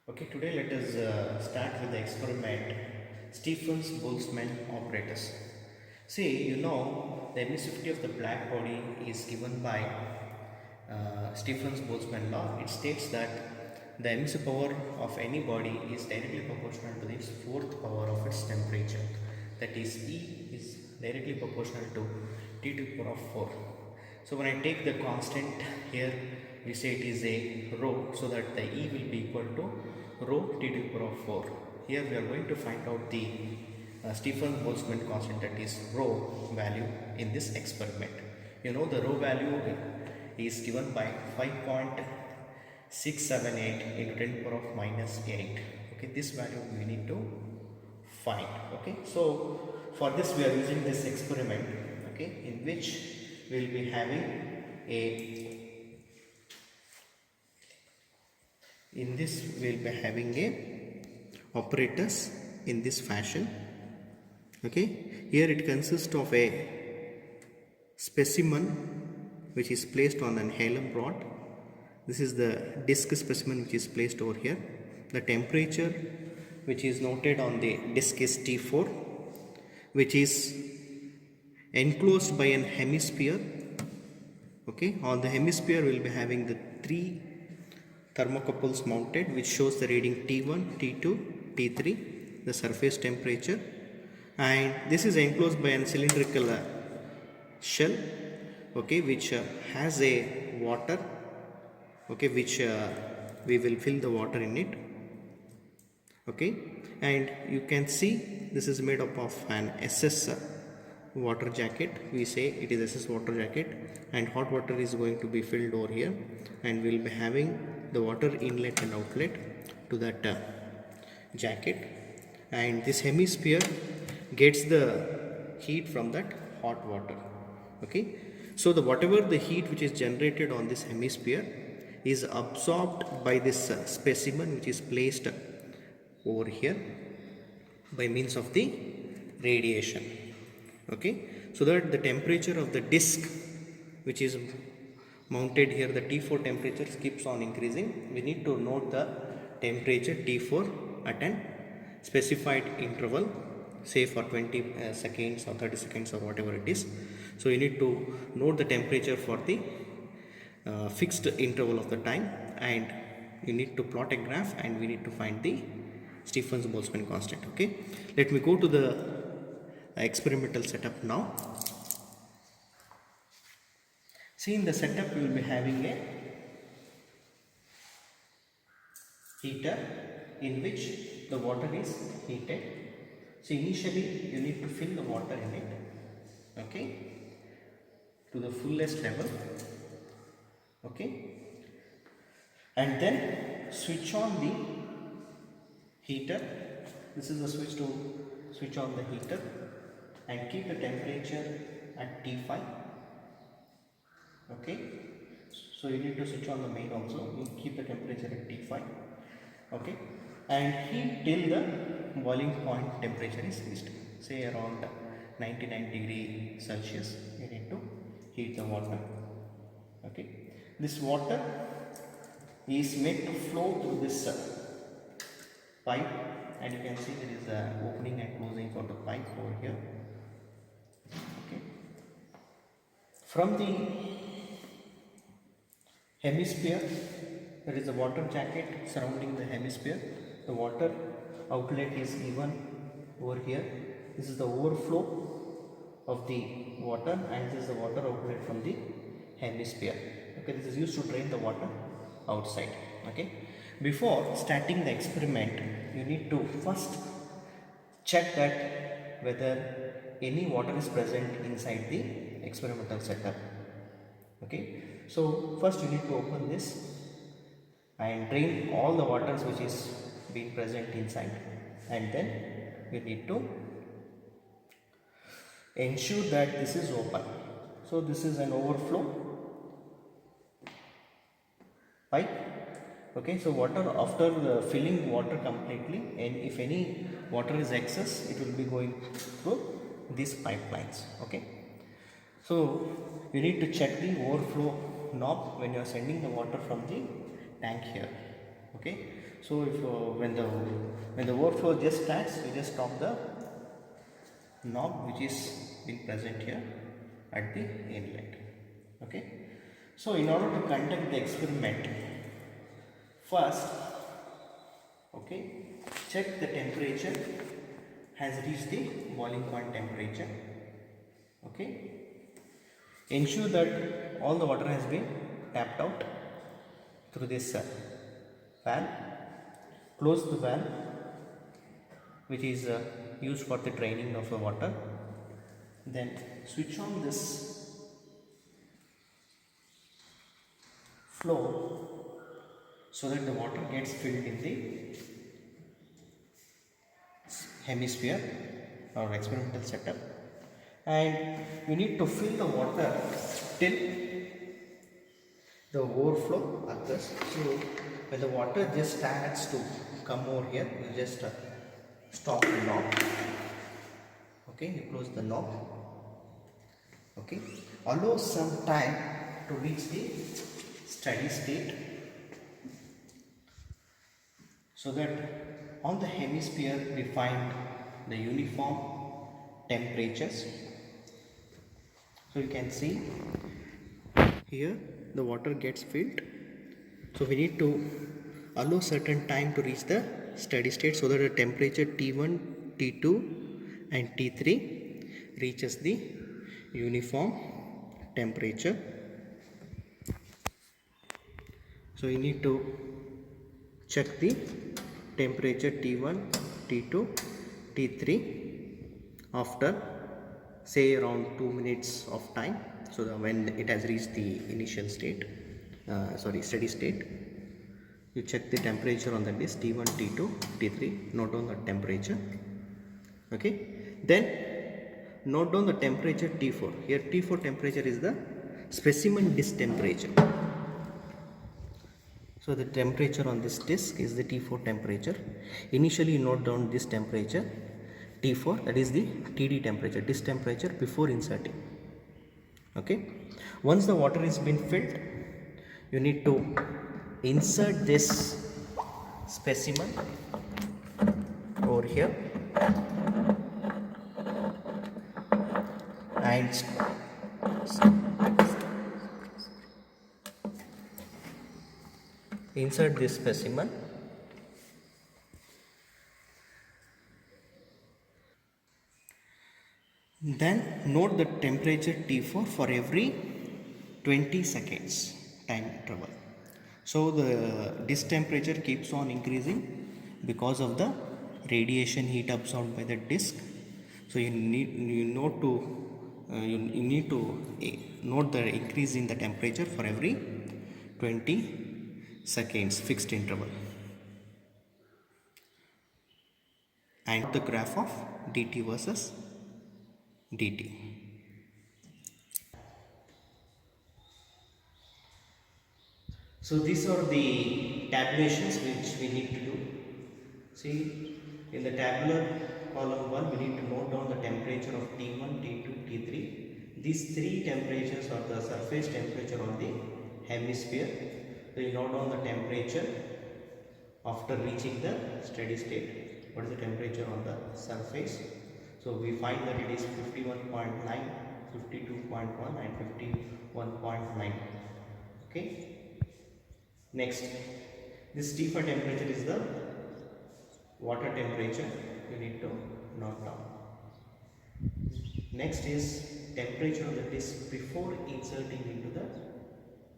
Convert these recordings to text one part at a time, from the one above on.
Okay, today let us start with the experiment Stephens-Boltzmann operators. See, the emissivity of the black body is given by Stephens-Boltzmann law. It states that the emissive power of any body is directly proportional to its fourth power of its temperature. That is, E is directly proportional to T to the power of 4. So when I take the constant here, we say it is a rho, so that the E will be equal to rho T to the power of 4. Here we are going to find out the Stephens-Boltzmann constant, that is rho value in this experiment. The rho value is given by 5.678 into 10 to the power of minus 8. Okay, this value we need to find. Okay, so for this we are using this experiment, okay, in which we will be having a operators in this fashion. Okay, here it consists of a specimen which is placed on an halum rod. This is the disc specimen which is placed over here. The temperature which is noted on the disc is T4, which is enclosed by an hemisphere. Okay, on the hemisphere we will be having the three thermocouples mounted, which shows the reading T1, T2, T3, the surface temperature, and this is enclosed by a cylindrical shell, okay, which has a water, okay, which we will fill the water in it. Okay, and you can see this is made up of an SS water jacket. We say it is SS water jacket, and hot water is going to be filled over here, and we will be having the water inlet and outlet to that jacket, and this hemisphere gets the heat from that hot water. Okay, so the whatever the heat which is generated on this hemisphere is absorbed by this specimen which is placed over here by means of the radiation. Okay, so that the temperature of the disc which is mounted here, the T4 temperature keeps on increasing. We need to note the temperature T4 at an specified interval, say for 20 seconds or 30 seconds or whatever it is. So you need to note the temperature for the fixed interval of the time, and you need to plot a graph, and we need to find the Stephens-Boltzmann constant. Okay, let me go to the experimental setup now. See, in the setup we will be having a heater in which the water is heated. So initially you need to fill the water in it, okay, to the fullest level, okay, and then switch on the heater. This is the switch to switch on the heater, and keep the temperature at T5. Okay, so you need to switch on the main also. You keep the temperature at T5. Okay, and heat till the boiling point temperature is reached, say around 99 degree Celsius. You need to heat the water. Okay, this water is made to flow through this pipe, and you can see there is an opening and closing for the pipe over here. Okay, from the hemisphere there is a water jacket surrounding the hemisphere. The water outlet is given over here. This is the overflow of the water, and this is the water outlet from the hemisphere. Okay, this is used to drain the water outside. Okay, before starting the experiment you need to first check that whether any water is present inside the experimental setup. Okay, so first you need to open this and drain all the waters which is being present inside, and then you need to ensure that this is open. So this is an overflow pipe. Okay, so water, after filling water completely, and if any water is excess, it will be going through these pipelines. Okay, so you need to check the overflow knob when you are sending the water from the tank here. Okay, so if when the overflow just starts, you just stop the knob which is been present here at the inlet. Okay, so in order to conduct the experiment, first, okay, check the temperature has reached the boiling point temperature. Okay, ensure that all the water has been tapped out through this valve. Close the valve which is used for the draining of the water. Then switch on this flow so that the water gets filled in the hemisphere or experimental setup, and you need to fill the water till the overflow occurs. So when the water just starts to come over here, you just stop the knob. Okay, you close the knob. Okay, allow some time to reach the steady state, so that on the hemisphere we find the uniform temperatures. So you can see here the water gets filled, so we need to allow certain time to reach the steady state so that the temperature T1, T2 and T3 reaches the uniform temperature. So you need to check the temperature T1, T2, T3 after say around 2 minutes of time, so that when it has reached the initial state, steady state, you check the temperature on the disk T1, T2, T3, note down the temperature. Okay, then note down the temperature T4. Here T4 temperature is the specimen disk temperature. So the temperature on this disk is the T4 temperature. Initially note down this temperature T4, that is the TD temperature, disk temperature before inserting. Okay, once the water is been filled, you need to insert this specimen over here and insert this specimen. Then note the temperature T4 for every 20 seconds time interval. So the disk temperature keeps on increasing because of the radiation heat absorbed by the disk. So you need to note the increase in the temperature for every 20 seconds fixed interval, and the graph of dt versus dt. So these are the tabulations which we need to do. See, in the tabular column 1 we need to note down the temperature of T1, T2, T3. These three temperatures are the surface temperature on the hemisphere. So you note down the temperature after reaching the steady state. What is the temperature on the surface? So we find that it is 51.9, 52.1 and 51.9. Okay. Next, this T4 temperature is the water temperature, you need to note down. Next is temperature of the disk before inserting into the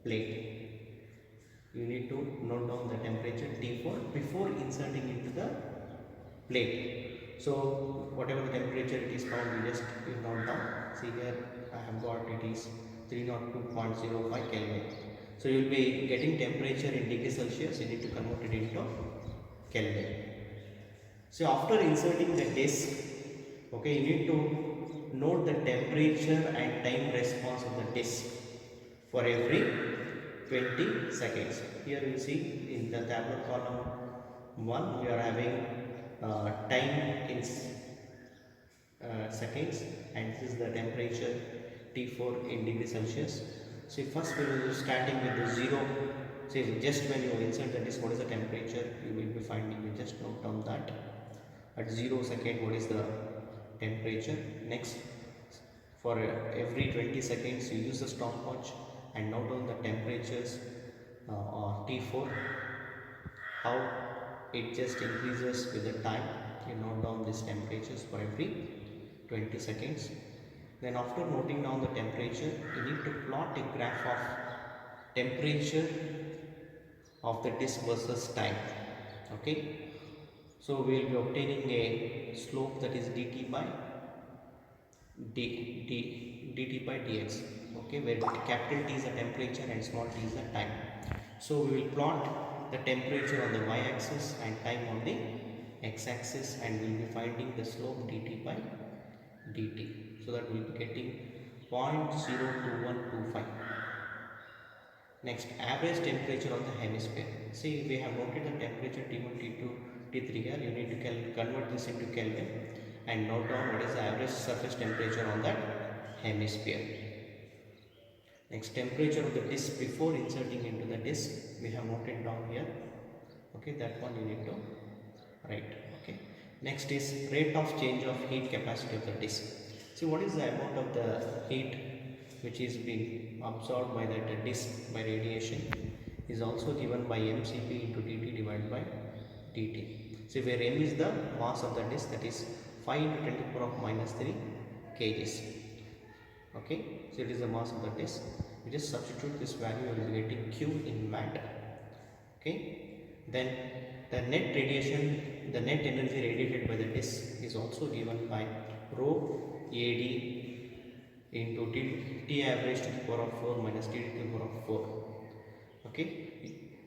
plate. You need to note down the temperature T4 before inserting into the plate. So whatever the temperature it is found, you note down. See here I have got it is 302.05 Kelvin. So you will be getting temperature in degrees Celsius, you need to convert it into Kelvin. So after inserting the disk, okay, you need to note the temperature and time response of the disk for every 20 seconds. Here you see in the tabular column 1 we are having time in seconds, and this is the temperature T4 in degrees Celsius. See, first we will be starting with the 0. See, just when you insert the disk, what is the temperature? temperature you will be finding. You just note down that at 0 second what is the temperature. Next, for every 20 seconds you use the stopwatch and note down the temperatures or T4, how it just increases with the time. You note down these temperatures for every 20 seconds. Then after noting down the temperature, you need to plot a graph of temperature of the disk versus time. Okay, so we will be obtaining a slope that is dt by dt by dx. Okay, where capital T is the temperature and small t is the time. So we will plot the temperature on the y-axis and time on the x-axis, and we will be finding the slope dt by dt. So that we will be getting 0.02125. Next, average temperature of the hemisphere. See, we have noted the temperature T1, T2, T3 here. You need to convert this into Kelvin and note down what is the average surface temperature on that hemisphere. Next, temperature of the disk before inserting into the disk. We have noted down here. Okay, that one you need to write. Okay. Next is rate of change of heat capacity of the disk. See, what is the amount of the heat which is being absorbed by that disk by radiation is also given by mCp into dt divided by dt. See, where m is the mass of the disk, that is 5 into 10 to the power of minus 3 kgs. Okay, so it is the mass of the disk. You just substitute this value, you will be getting q in watt. Okay, then the net radiation, the net energy radiated by the disk is also given by rho ad into t average to the power of 4 minus t to the power of 4. Okay,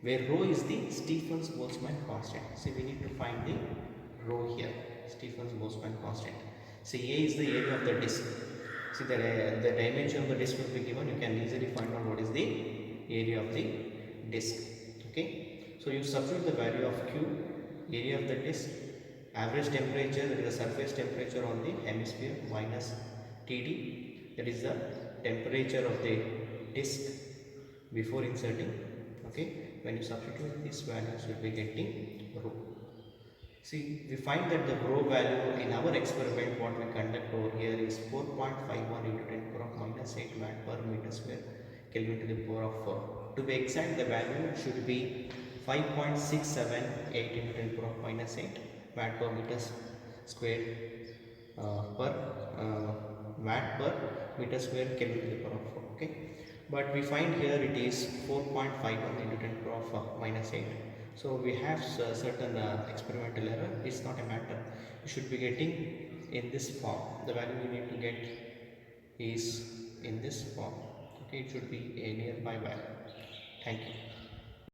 where rho is the Stefan's Boltzmann constant. So we need to find the rho here, Stefan's Boltzmann constant. So A is the area of the disk. See, the dimension of the disk will be given. You can easily find out what is the area of the disk. Okay, so you substitute the value of Q, area of the disk, average temperature, that is the surface temperature on the hemisphere, minus Td, that is the temperature of the disk before inserting. Okay, when you substitute these values, you will be getting rho. See, we find that the rho value in our experiment what we conduct over here is 4.51 into 10 to the power of minus 8 watt per meter square Kelvin to the power of 4. To be exact, the value should be 5.678 into 10 to the power of minus 8 watt per meter square per watt per meter square Kelvin to the power of 4. Okay, but we find here it is 4.51 into 10 to the power of minus 8. So we have certain experimental error. It's not a matter. You should be getting in this form. The value you need to get is in this form. Okay, it should be a nearby value. Thank you.